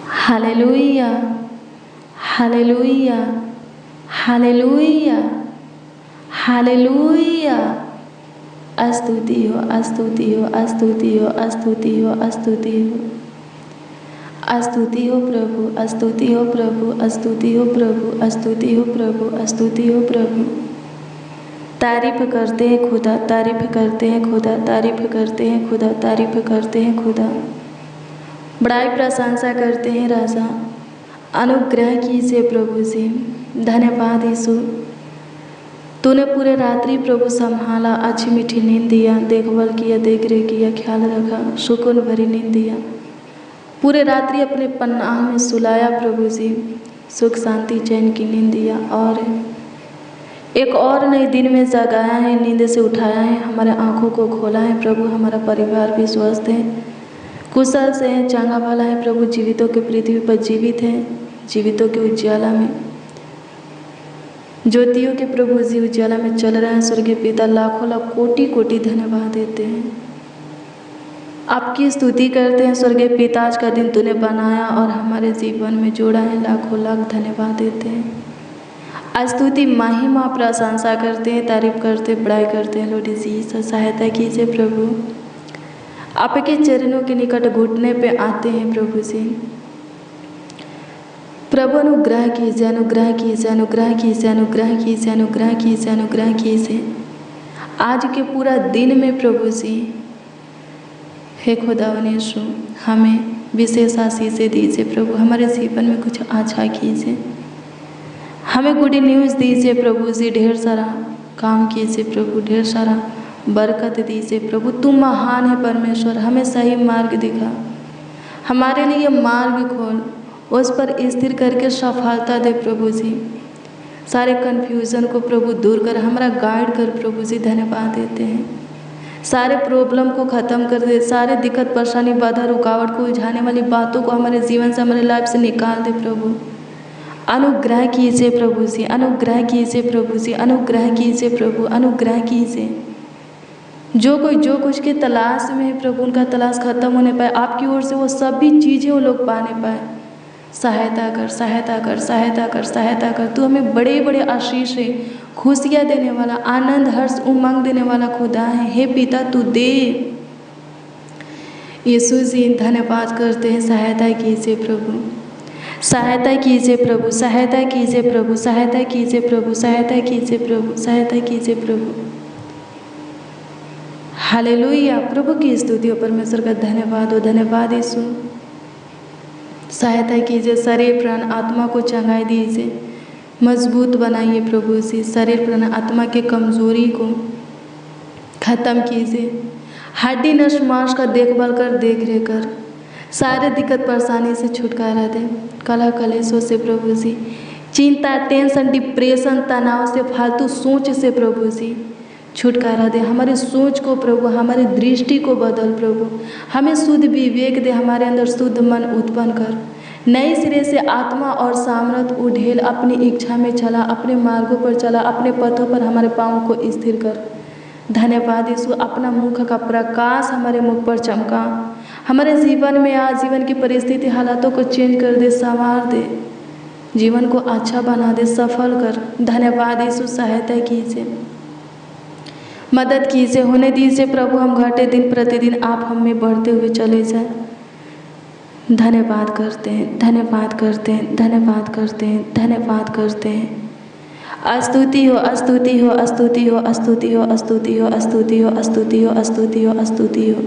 Hallelujah, hallelujah, hallelujah, hallelujah. स्तुति हो, स्तुति हो, स्तुति हो, स्तुति हो, स्तुति हो, स्तुति हो प्रभु, स्तुति हो प्रभु, स्तुति हो प्रभु, स्तुति हो प्रभु, स्तुति हो प्रभु। तारीफ करते हैं खुदा, तारीफ करते हैं खुदा, तारीफ करते हैं खुदा, तारीफ करते हैं खुदा। बड़ाई प्रशंसा करते हैं राजा। अनुग्रह कीजिए प्रभु जी। धन्यवाद यीशु, तूने पूरे रात्रि प्रभु संभाला, अच्छी मीठी नींद दिया, देखभाल किया, देख रेख किया, ख्याल रखा, सुकून भरी नींद दिया। पूरे रात्रि अपने पन्नाह में सुलाया प्रभु जी, सुख शांति चैन की नींद दिया और एक और नए दिन में जगाया है, नींद से उठाया है, हमारे आँखों को खोला है प्रभु। हमारा परिवार भी स्वस्थ है, कुशल से है, चांगा वाला है प्रभु। जीवितों के पृथ्वी पर जीवित है, जीवितों के उज्ज्वला में, ज्योतियों के प्रभु जी उज्ज्वला में चल रहे हैं। स्वर्गीय पिता लाखों लाख कोटि कोटि धन्यवाद देते हैं, आपकी स्तुति करते हैं। स्वर्गीय पिता, आज का दिन तूने बनाया और हमारे जीवन में जोड़ा है, लाखों लाख धन्यवाद देते हैं। स्तुति महिमा प्रशंसा करते हैं, तारीफ करते, बड़ाई करते हैं। लॉर्ड जीसस सहायता कीजिए प्रभु, आपके चरणों के निकट घुटने पे आते हैं प्रभु जी। प्रभु अनुग्रह कीजिए, अनुग्रह कीजिए, अनुग्रह कीजिए, अनुग्रह कीजिए, अनुग्रह कीजिए, अनुग्रह कीजिए। आज के पूरा दिन में प्रभु जी, हे खुदावन यीशु, हमें विशेष आशीषें दीजिए प्रभु। हमारे जीवन में कुछ अच्छा कीजिए, हमें गुड न्यूज़ दीजिए प्रभु जी। ढेर सारा काम कीजिए प्रभु, ढेर सारा बरकत दीजिए प्रभु। तू महान है परमेश्वर, हमें सही मार्ग दिखा, हमारे लिए मार्ग खोल, उस पर स्थिर करके सफलता दे प्रभु जी। सारे कन्फ्यूज़न को प्रभु दूर कर, हमारा गाइड कर प्रभु जी। धन्यवाद देते हैं, सारे प्रॉब्लम को ख़त्म कर दे, सारे दिक्कत परेशानी बाधा रुकावट को उलझाने वाली बातों को हमारे जीवन से, हमारे लाइफ से निकाल दे प्रभु। अनुग्रह कीजिए प्रभु जी, अनुग्रह कीजिए प्रभु जी, अनुग्रह कीजिए प्रभु, अनुग्रह कीजिए। जो कोई जो कुछ की तलाश में है प्रभु, उनका तलाश खत्म होने पाए, आपकी ओर से वो सभी चीज़ें वो लोग पाने पाए। सहायता कर, सहायता कर, सहायता कर, सहायता कर। तू हमें बड़े बड़े आशीष है, खुशियाँ देने वाला, आनंद हर्ष उमंग देने वाला खुदा है। हे पिता, तू दे। यीशु जी धन्यवाद करते हैं, सहायता कीजिए प्रभु, सहायता कीजिए प्रभु, सहायता कीजिए प्रभु, सहायता कीजिए प्रभु, सहायता कीजिए प्रभु, सहायता कीजिए प्रभु। हालेलुया। प्रभु की स्तुति हो, परमेश्वर का धन्यवाद हो। धन्यवाद यीशु, सहायता कीजिए। शरीर प्राण आत्मा को चंगाई दीजिए, मजबूत बनाइए प्रभु जी। शरीर प्राण आत्मा के कमजोरी को ख़त्म कीजिए। हड्डी नस मांस का देखभाल कर, देख रेख कर, सारे दिक्कत परेशानी से छुटकारा दे। कलह कलेशों से प्रभु जी, चिंता टेंशन डिप्रेशन तनाव से, फालतू सोच से प्रभु जी छुटकारा दे। हमारी सोच को प्रभु, हमारी दृष्टि को बदल प्रभु। हमें शुद्ध विवेक दे, हमारे अंदर शुद्ध मन उत्पन्न कर। नए सिरे से आत्मा और सामर्थ उढेल, अपनी इच्छा में चला, अपने मार्गों पर चला, अपने पथों पर हमारे पाँव को स्थिर कर। धन्यवाद यीशु, अपना मुख का प्रकाश हमारे मुख पर चमका। हमारे जीवन में आज जीवन की परिस्थिति हालातों को चेंज कर दे, संवार दे, जीवन को अच्छा बना दे, सफल कर। धन्यवाद यीशु, सहायता कीजिए, मदद कीजिए, होने दीजिए प्रभु। हम घटे दिन प्रतिदिन आप हम में बढ़ते हुए चले जाए। धन्यवाद करते हैं, धन्यवाद करते हैं, धन्यवाद करते हैं, धन्यवाद करते हैं। स्तुति हो, स्तुति हो, स्तुति हो, स्तुति हो, स्तुति हो, स्तुति हो, स्तुति हो, स्तुति हो, स्तुति हो।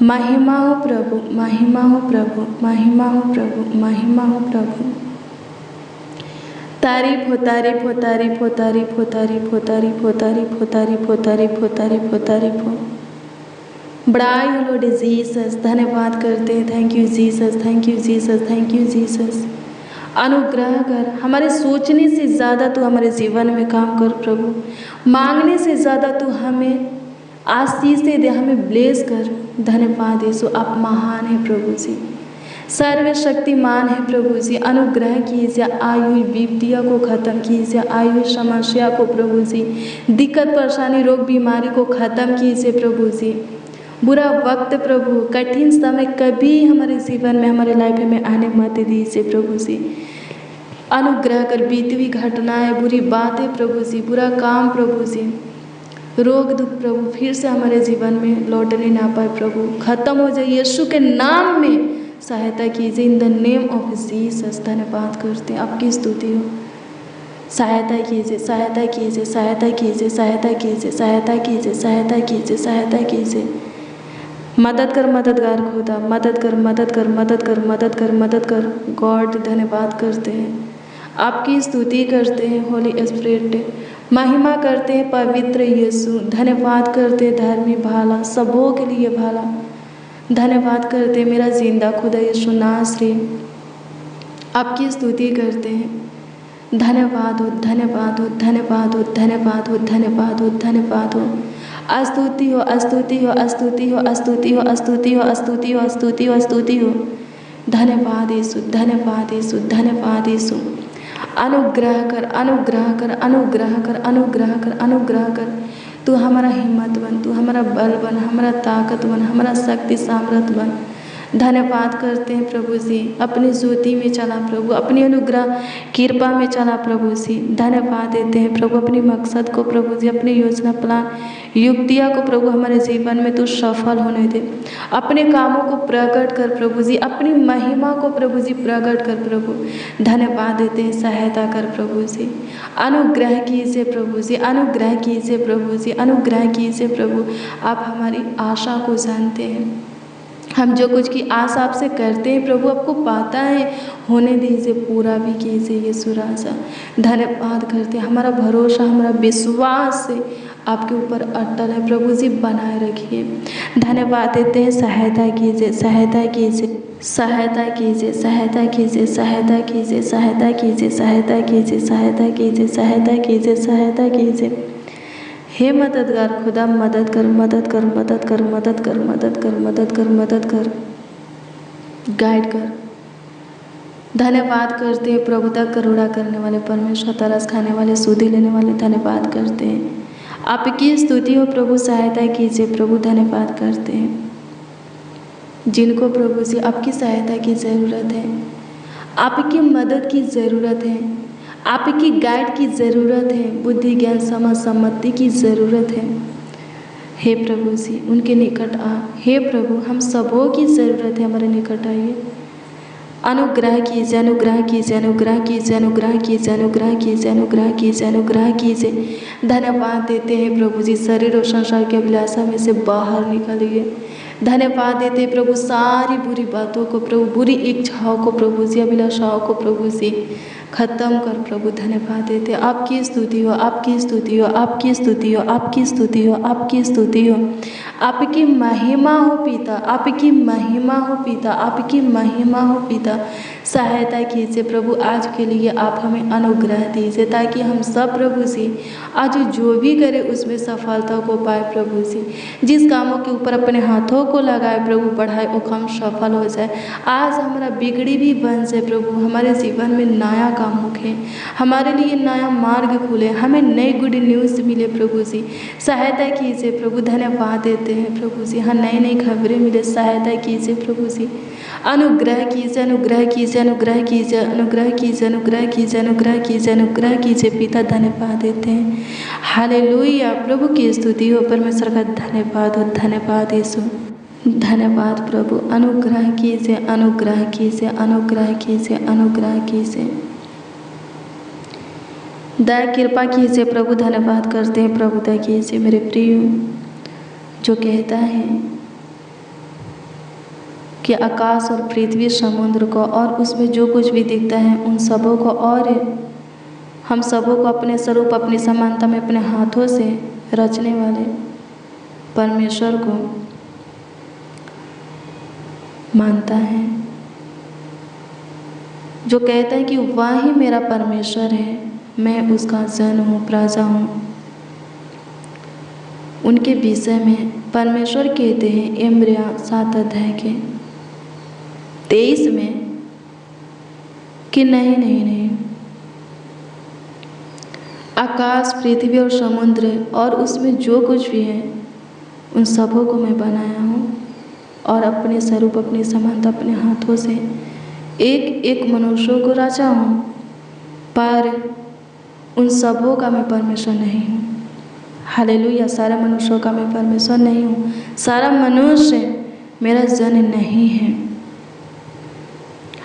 महिमा हो प्रभु, महिमा हो प्रभु, महिमा हो प्रभु, महिमा हो प्रभु। तारीफ हो, तारीफ हो, तारीफ हो, तारीफ हो, तारीफ हो, तारीफ हो, तारीफ हो, तारीफ हो, तारीफ हो, तारीफ हो, तारीफ हो। बड़ाई हो लॉर्ड जीसस, धन्यवाद करते हैं। Thank you Jesus, thank you Jesus, thank you Jesus. अनुग्रह कर, हमारे सोचने से ज़्यादा तू हमारे जीवन में काम कर प्रभु। मांगने से ज़्यादा तू हमें आशीषें दे, हमें ब्लेस कर। धन्यवाद यीशु, आप महान है प्रभु जी, सर्वशक्तिमान है प्रभु जी। अनुग्रह कीजिए, आयु विपत्तियों को ख़त्म कीजिए, आयु समस्या को प्रभु जी, दिक्कत परेशानी रोग बीमारी को ख़त्म कीजिए प्रभु जी। बुरा वक्त प्रभु, कठिन समय कभी हमारे जीवन में, हमारे लाइफ में आने मत दीजिए प्रभु जी। अनुग्रह कर बीती हुई घटनाएं, बुरी बातें प्रभु जी, बुरा काम प्रभु जी, रोग दुख प्रभु फिर से हमारे जीवन में लौटने ना पाए प्रभु, खत्म हो जाए यीशु के नाम में सहायता कीजिए। In the name of Jesus धन्यवाद करते हैं, आपकी स्तुति हो। सहायता कीजिए, सहायता कीजिए, सहायता कीजिए, सहायता कीजिए, सहायता कीजिए, सहायता कीजिए, सहायता कीजिए। मदद कर मददगार खुदा, मदद कर, मदद कर, मदद कर, मदद कर, मदद कर। गॉड धन्यवाद करते हैं, आपकी स्तुति करते हैं। होली स्पिरिट महिमा करते हैं पवित्र यीशु, धन्यवाद करते हैं धर्मी भाला, सबों के लिए भाला। धन्यवाद करते हैं मेरा जिंदा खुदा यीशु नासरी, आपकी स्तुति करते हैं। धन्यवाद हो, धन्यवाद हो, धन्यवाद हो, धन्यवाद हो, धन्यवाद हो, धन्यवाद हो। स्तुति हो, स्तुति हो, स्तुति हो, स्तुति हो, स्तुति हो, स्तुति हो, स्तुति हो, स्तुति हो। धन्यवाद यीशु, धन्यवाद यीशु, धन्यवाद यीशु। अनुग्रह कर, अनुग्रह कर, अनुग्रह कर, अनुग्रह कर, अनुग्रह कर। तू हमारा हिम्मत बन, तू हमारा बल बन, हमारा ताकत बन, हमारा शक्ति सामर्थ बन। धन्यवाद करते हैं प्रभु जी, अपनी ज्योति में चला प्रभु, अपनी अनुग्रह कृपा में चला प्रभु जी। धन्यवाद देते हैं प्रभु, अपनी मकसद को प्रभु जी, अपनी योजना प्लान युक्तियाँ को प्रभु हमारे जीवन में तू सफल होने दे। अपने कामों को प्रकट कर प्रभु जी, अपनी महिमा को प्रभु जी प्रकट कर प्रभु। धन्यवाद देते हैं, सहायता कर प्रभु जी, अनुग्रह कीजिए प्रभु जी, अनुग्रह कीजिए प्रभु जी, अनुग्रह कीजिए प्रभु। आप हमारी आशा को जानते हैं, हम जो कुछ की आशा आपसे करते हैं प्रभु आपको पाता है, होने दीजिए, पूरा भी कीजिए यीशु राजा। धन्यवाद करते हैं, हमारा भरोसा, हमारा विश्वास है आपके ऊपर अटल है प्रभु जी, बनाए रखिए। धन्यवाद देते हैं, सहायता कीजिए, सहायता कीजिए, सहायता कीजिए, सहायता कीजिए, सहायता कीजिए, सहायता कीजिए, सहायता कीजिए, सहायता कीजिए, सहायता कीजिए, सहायता कीजिए। हे मददगार खुदा, मदद कर, मदद कर, मदद कर, मदद कर, मदद कर, मदद कर, मदद कर, गाइड कर। धन्यवाद करते हैं प्रभुता करुणा करने वाले परमेश्वर, तरस खाने वाले, सुधि लेने वाले, धन्यवाद करते हैं। आपकी स्तुति हो प्रभु, सहायता कीजिए प्रभु। धन्यवाद करते हैं जिनको प्रभु जी आपकी सहायता की ज़रूरत है, आपकी मदद की ज़रूरत है, आपकी गाइड की ज़रूरत है, बुद्धि ज्ञान समझ सम्मति की ज़रूरत है। हे प्रभु जी उनके निकट आ, हे प्रभु हम सबों की ज़रूरत है, हमारे निकट आइए। अनुग्रह कीजिए, अनुग्रह कीजिए, अनुग्रह कीजिए, अनुग्रह कीजिए, अनुग्रह कीजिए, अनुग्रह कीजिए, अनुग्रह कीजिए। धन्यवाद देते हैं प्रभु जी, शरीर और संसार की अभिलाषा में से बाहर निकलिए। धन्यवाद देते हैं प्रभु, सारी बुरी बातों को प्रभु, बुरी इच्छाओं को प्रभु जी, अभिलाषाओं को प्रभु जी खत्म कर प्रभु। धन्यवाद देते, आपकी स्तुति हो, आपकी स्तुति हो, आपकी स्तुति हो, आपकी स्तुति हो, आपकी स्तुति हो। आपकी महिमा हो पिता, आपकी महिमा हो पिता, आपकी महिमा हो पिता। सहायता कीजिए प्रभु, आज के लिए आप हमें अनुग्रह दीजिए ताकि हम सब प्रभु जी आज जो भी करें उसमें सफलता को पाए प्रभु जी। जिस कामों के ऊपर अपने हाथों को लगाए प्रभु, बढ़ाए वो काम सफल हो जाए। आज हमारा बिगड़ी भी बन जाए प्रभु, हमारे जीवन में नया काम उठे, हमारे लिए नया मार्ग खुले, हमें नई गुड न्यूज़ मिले प्रभु जी। सहायता कीजिए प्रभु, धन्यवाद देते हैं प्रभु जी। हाँ, नई नई खबरें मिले, सहायता कीजिए प्रभु जी। अनुग्रह कीजिए, अनुग्रह कीजिए, अनुग्रह कीजिए, अनुग्रह कीजिए, अनुग्रह कीजिए, अनुग्रह कीजिए, अनुग्रह कीजिए पिता। धन्यवाद देते हैं, हालेलुया। प्रभु की स्तुति हो, परमेश्वर का धन्यवाद हो, धन्यवाद यीशु, धन्यवाद प्रभु। अनुग्रह कीजिए, अनुग्रह कीजिए, अनुग्रह कीजिए, अनुग्रह कीजिए, दया कृपा कीजिए प्रभु। धन्यवाद करते हैं प्रभु, दया कीजिए मेरे प्रिय, जो कहता है कि आकाश और पृथ्वी समुद्र को और उसमें जो कुछ भी दिखता है उन सबों को और हम सबों को अपने स्वरूप अपनी समानता में अपने हाथों से रचने वाले परमेश्वर को मानता है, जो कहता है कि वह ही मेरा परमेश्वर है, मैं उसका जन हूँ, प्रजा हूँ। उनके विषय में परमेश्वर कहते हैं इब्रिया 7 अध्याय के 23 में कि नहीं नहीं नहीं, आकाश पृथ्वी और समुद्र और उसमें जो कुछ भी है उन सबों को मैं बनाया हूँ और अपने स्वरूप अपनी समानता अपने हाथों से एक एक मनुष्यों को रचा हूँ, पर उन सबों का मैं परमेश्वर नहीं हूँ। हालेलुया। सारे मनुष्यों का मैं परमेश्वर नहीं हूँ। सारा मनुष्य मेरा जन नहीं है।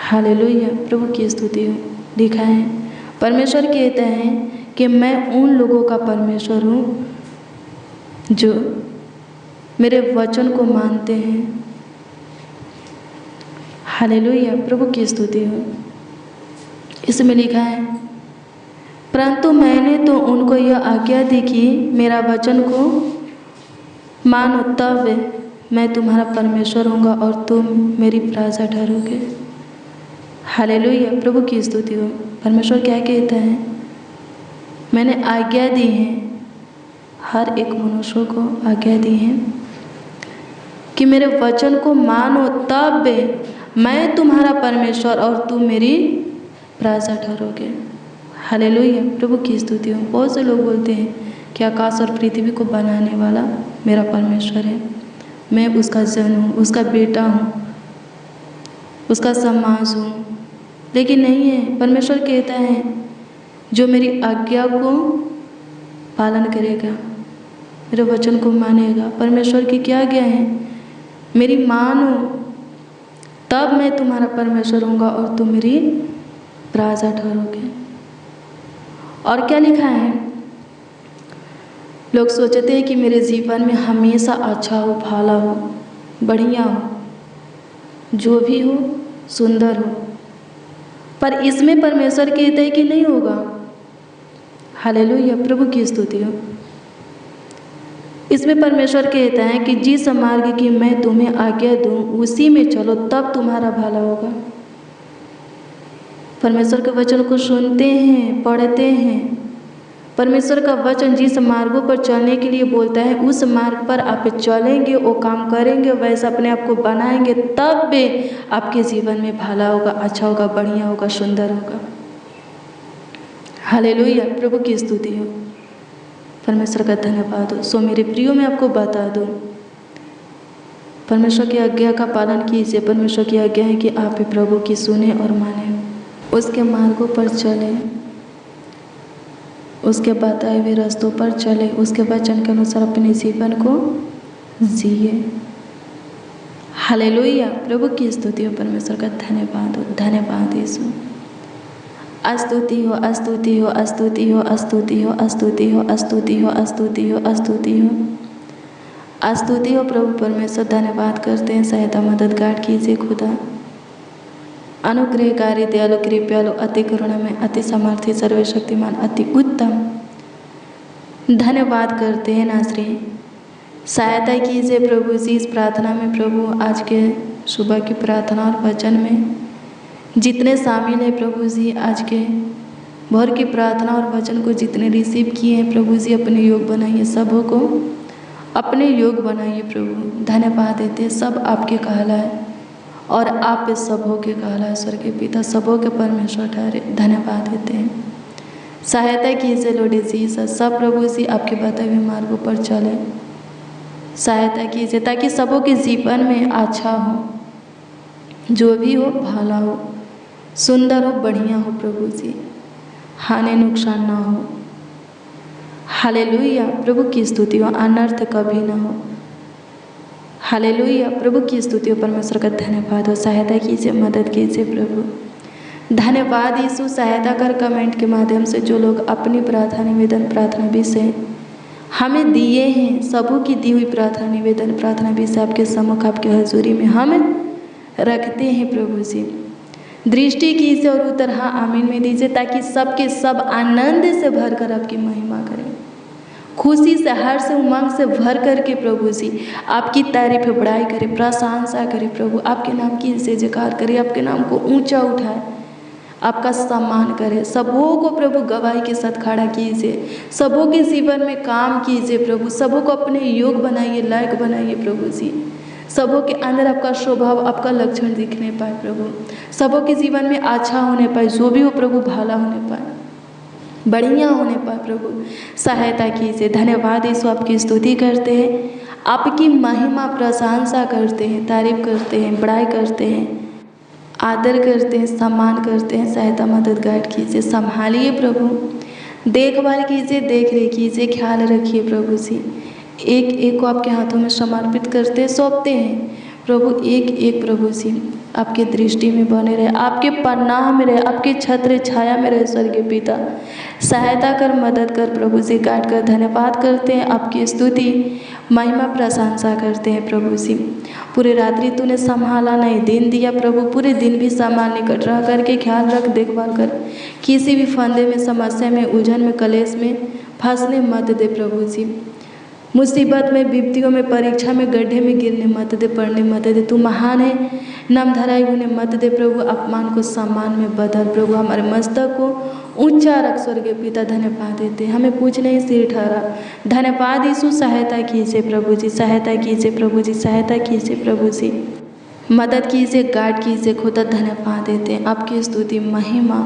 हालेलुया। प्रभु की स्तुति हो। लिखा है, परमेश्वर कहते हैं कि मैं उन लोगों का परमेश्वर हूँ जो मेरे वचन को मानते हैं। हालेलुया। प्रभु की स्तुति हो। इसमें लिखा है, परंतु मैंने तो उनको यह आज्ञा दी कि मेरा वचन को मानो, तब मैं तुम्हारा परमेश्वर होऊंगा और तुम मेरी प्रजा ठहरोगे। हालेलुया। प्रभु की स्तुति हो। परमेश्वर क्या कहता है, मैंने आज्ञा दी है, हर एक मनुष्य को आज्ञा दी है कि मेरे वचन को मानो, तब मैं तुम्हारा परमेश्वर और तुम मेरी प्रजा ठहरोगे। हालेलुया। प्रभु की स्तुति हो। बहुत से लोग बोलते हैं कि आकाश और पृथ्वी को बनाने वाला मेरा परमेश्वर है, मैं उसका जन हूँ, उसका बेटा हूँ, उसका समाज हूँ। लेकिन नहीं है। परमेश्वर कहता है, जो मेरी आज्ञा को पालन करेगा, मेरे वचन को मानेगा। परमेश्वर की क्या आज्ञा है, मेरी मानो, तब मैं तुम्हारा परमेश्वर होऊंगा और तुम मेरी प्रजा ठहरोगे। और क्या लिखा है, लोग सोचते हैं कि मेरे जीवन में हमेशा अच्छा हो, भला हो, बढ़िया हो, जो भी हो सुंदर हो, पर इसमें परमेश्वर कहते हैं कि नहीं होगा। हालेलुया। प्रभु की स्तुति हो। इसमें परमेश्वर कहता है कि जिस मार्ग की मैं तुम्हें आज्ञा दूं उसी में चलो, तब तुम्हारा भला होगा। परमेश्वर के वचन को सुनते हैं, पढ़ते हैं। परमेश्वर का वचन जिस मार्गों पर चलने के लिए बोलता है, उस मार्ग पर आप चलेंगे, वो काम करेंगे, वैसा अपने आप को बनाएंगे, तब भी आपके जीवन में भला होगा, अच्छा होगा, बढ़िया होगा, सुंदर होगा। हालेलुया। प्रभु की स्तुति हो। परमेश्वर का धन्यवाद हो। सो मेरे प्रियो, मैं आपको बता दूं, परमेश्वर की आज्ञा का पालन कीजिए। परमेश्वर की आज्ञा है कि आप प्रभु की सुने और माने, उसके मार्गों पर चले, उसके बताए हुए रास्तों पर चले, उसके वचन के अनुसार अपने जीवन को जिए। हालेलुया। प्रभु की स्तुति हो। परमेश्वर का धन्यवाद हो। धन्यवाद यीशु। स्तुति हो, स्तुति हो, स्तुति हो, स्तुति हो, स्तुति हो, स्तुति हो, स्तुति हो, स्तुति हो, स्तुति हो। प्रभु परमेश्वर धन्यवाद करते हैं। सहायता मददगार कीजिए खुदा। अनुग्रहकारी, दयालु, कृपालु, अति करुणा में, अति सामर्थ्य, सर्वशक्तिमान, अति उत्तम। धन्यवाद करते हैं नाज़रीन। सहायता कीजिए प्रभु जी इस प्रार्थना में। प्रभु आज के सुबह की प्रार्थना और वचन में जितने शामिल हैं प्रभु जी, आज के भोर की प्रार्थना और वचन को जितने रिसीव किए हैं प्रभु जी, अपने योग बनाइए, सबों को अपने योग बनाइए प्रभु। धन्यवाद देते हैं। सब आपके कहला है और आप इस सबों के कहला है। स्वर्गीय पिता, सबों के परमेश्वर ठहरे। धन्यवाद देते हैं। सहायता कीजिए लॉर्ड जीसस। सब प्रभु जी आपके बताए हुए मार्गों पर चले। सहायता कीजिए ताकि सबों के जीवन में अच्छा हो, जो भी हो भला हो, सुंदर हो, बढ़िया हो प्रभु जी, हानि नुकसान ना हो। हालेलुया। प्रभु की स्तुति हो। अनर्थ कभी ना हो। हालेलुया। प्रभु की स्तुति हो। परमेश्वर का धन्यवाद हो। सहायता कीजिए, मदद कीजिए प्रभु। धन्यवाद यीशु। सहायता कर कमेंट के माध्यम से जो लोग अपनी प्रार्थना निवेदन प्रार्थना विषय हमें दिए हैं, सबों की दी हुई प्रार्थना निवेदन प्रार्थना विषय आपके सम्मुख आपके हजूरी में हम रखते हैं प्रभु जी। दृष्टि कीजिए और उत्तर हाँ आमीन में दीजिए, ताकि सबके सब आनंद से भरकर आपकी महिमा करें, खुशी से, हर्ष से, उमंग से भर करके प्रभु जी आपकी तारीफ बड़ाई करे, प्रशंसा करे प्रभु। आपके नाम की जय जयकार करे, आपके नाम को ऊंचा उठाए, आपका सम्मान करे। सबों को प्रभु गवाही के साथ खड़ा कीजिए, सबों के जीवन में काम कीजिए प्रभु। सबों को अपने योग बनाइए, लायक बनाइए प्रभु जी। सबों के अंदर आपका स्वभाव, आपका लक्षण दिखने पाए प्रभु। सबों के जीवन में अच्छा होने पाए, जो भी हो प्रभु भला होने पाए, बढ़िया होने पाए प्रभु। सहायता कीजिए। धन्यवाद यीशु। आपकी स्तुति करते हैं। आपकी महिमा प्रशंसा करते हैं, तारीफ करते हैं, बड़ाई करते हैं, आदर करते हैं, सम्मान करते हैं। सहायता मदद गाइड कीजिए, संभालिए प्रभु, देखभाल कीजिए, देख रेख कीजिए, ख्याल रखिए प्रभु जी। एक एक को आपके हाथों में समर्पित करते सौंपते हैं प्रभु। एक एक प्रभु जी आपके दृष्टि में बने रहे, आपके पनाह में रहे, आपके छत्र छाया में रहे स्वर्गीय पिता। सहायता कर, मदद कर प्रभु जी, गाइड कर। धन्यवाद करते हैं, आपकी स्तुति महिमा प्रशंसा करते हैं प्रभु जी। पूरे रात्रि तूने संभाला, नहीं दिन दिया प्रभु, पूरे दिन भी सामान निकट रह करके ख्याल रख, देखभाल कर। किसी भी फंदे में, समस्या में, उलझन में, कलेश में फंसने मत दे प्रभु जी। मुसीबत में, विपत्तियों में, परीक्षा में, गड्ढे में गिरने मत दे, पड़ने मत दे। तू महान है, नाम धराई होने मत दे प्रभु। अपमान को सम्मान में बदल प्रभु। हमारे मस्तक को ऊंचा रख स्वर्गीय पिता। धन्यवाद देते, हमें पूछने ही सिर ठहरा। धन्यवाद यीशु। सहायता कीजिए प्रभु जी, सहायता कीजिए प्रभु जी, सहायता कीजिए प्रभु जी, मदद कीजिए, गाइड कीजिए खुदा। धन्यवाद देते हैं, आपकी स्तुति महिमा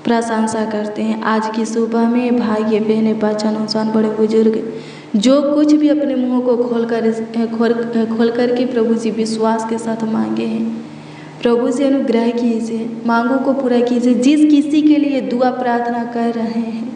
प्रशंसा करते हैं। आज की सुबह में भाई बहनें, बच्चा, नौजवान, बड़े बुजुर्ग जो कुछ भी अपने मुंह को खोल कर के प्रभु जी विश्वास के साथ मांगे हैं, प्रभु से अनुग्रह कीजिए, मांगों को पूरा कीजिए। जिस किसी के लिए दुआ प्रार्थना कर रहे हैं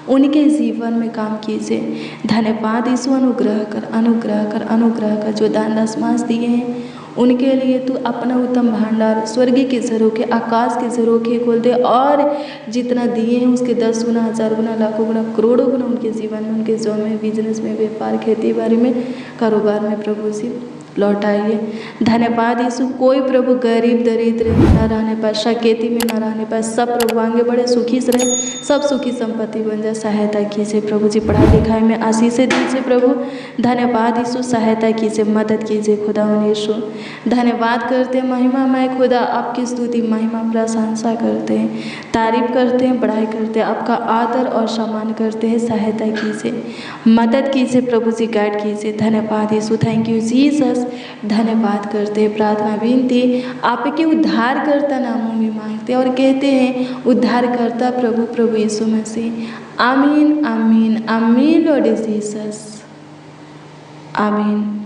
उनके जीवन में काम कीजिए। धन्यवाद यीशु। अनुग्रह कर, अनुग्रह कर, अनुग्रह कर। जो दान दशमांश दिए हैं उनके लिए तू अपना उत्तम भंडार, स्वर्गीय के झरोखे, आकाश के झरोखे खोल दे, और जितना दिए हैं उसके 10 गुना, 1000 गुना, लाखों गुना, करोड़ों गुना उनके जीवन में, उनके जॉब में, बिजनेस में, व्यापार, खेती बाड़ी में, कारोबार में प्रभु जी लौटाइए। धन्यवाद यीशु। कोई प्रभु गरीब दरिद्र न रहने पाए, शकेती में न रहने पाए, सब प्रभु आगे बढ़े, सुखी से रहे, सब सुखी संपत्ति बन जाए। सहायता कीजिए प्रभु जी, पढ़ाई लिखाई में आशीषें दीजिए प्रभु। धन्यवाद यीशु। सहायता कीजिए, मदद कीजिए खुदा यीशु। धन्यवाद करते हैं, महिमा मैं खुदा आपकी स्तुति महिमा प्रशंसा करते हैं, तारीफ करते हैं, बड़ाई करते हैं, आपका आदर और सम्मान करते हैं। सहायता कीजिए, मदद कीजिए प्रभु जी, गाइड कीजिए। धन्यवाद यीशु। Thank you Jesus. धन्यवाद करते हैं, प्रार्थना विनती आपके उद्धारकर्ता नामों में मांगते हैं और कहते हैं उद्धारकर्ता प्रभु प्रभु यीशु मसीह। आमीन, आमीन, आमीन लॉर्ड जीसस, आमीन।